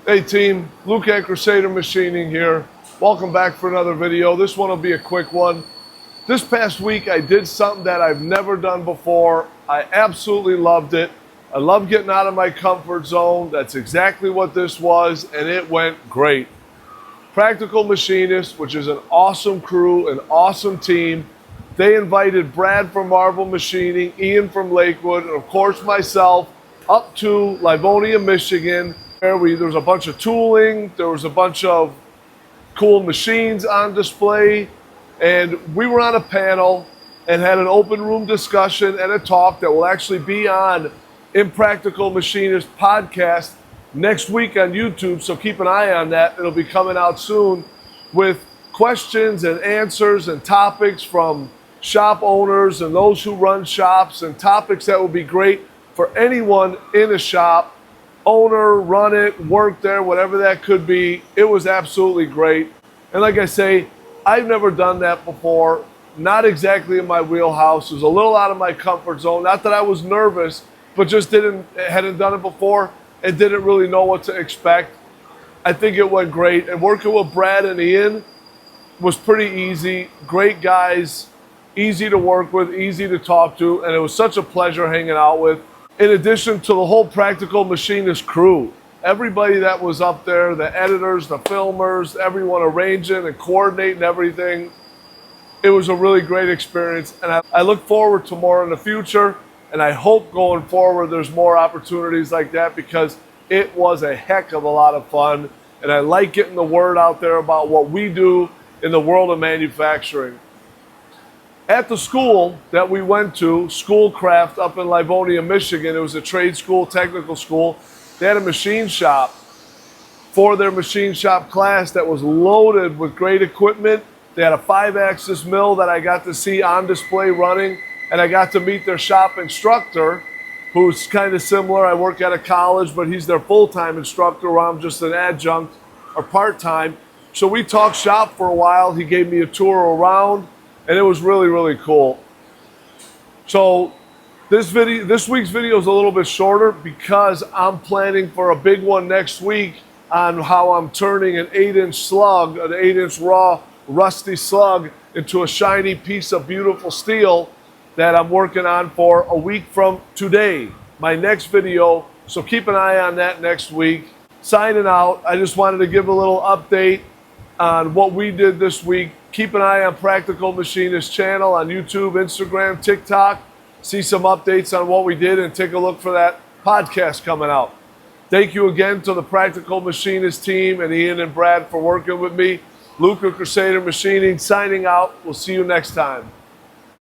Hey team, Luke at Crusader Machining here. Welcome back for another video. This one will be a quick one. This past week I did something that I've never done before. I absolutely loved it. I love getting out of my comfort zone. That's exactly what this was, and it went great. Practical Machinist, which is an awesome crew, an awesome team. They invited Brad from Marvel Machining, Ian from Lakewood, and of course myself up to Livonia, Michigan. There was a bunch of tooling, there was a bunch of cool machines on display, and we were on a panel and had an open room discussion and a talk that will actually be on Practical Machinist podcast next week on YouTube, so keep an eye on that. It'll be coming out soon with questions and answers and topics from shop owners and those who run shops, and topics that will be great for anyone in a shop, owner, run it, work there, whatever that could be. It was absolutely great. And like I say, I've never done that before. Not exactly in my wheelhouse. It was a little out of my comfort zone. Not that I was nervous, but just hadn't done it before and didn't really know what to expect. I think it went great. And working with Brad and Ian was pretty easy. Great guys, easy to work with, easy to talk to, and it was such a pleasure hanging out with. In addition to the whole Practical Machinist crew, everybody that was up there, the editors, the filmers, everyone arranging and coordinating everything, it was a really great experience. And I look forward to more in the future, and I hope going forward there's more opportunities like that, because it was a heck of a lot of fun, and I like getting the word out there about what we do in the world of manufacturing. At the school that we went to, Schoolcraft up in Livonia, Michigan, it was a trade school, technical school. They had a machine shop for their machine shop class that was loaded with great equipment. They had a 5-axis mill that I got to see on display running, and I got to meet their shop instructor, who's kind of similar. I work at a college, but he's their full-time instructor, while I'm just an adjunct or part-time. So we talked shop for a while. He gave me a tour around, and it was really, really cool. So this week's video is a little bit shorter because I'm planning for a big one next week on how I'm turning an 8-inch slug, an 8-inch raw rusty slug, into a shiny piece of beautiful steel that I'm working on for a week from today, my next video. So keep an eye on that next week. Signing out, I just wanted to give a little update on what we did this week. Keep an eye on Practical Machinist channel on YouTube, Instagram, TikTok. See some updates on what we did, and take a look for that podcast coming out. Thank you again to the Practical Machinist team and Ian and Brad for working with me. Luke at Crusader Machining signing out. We'll see you next time.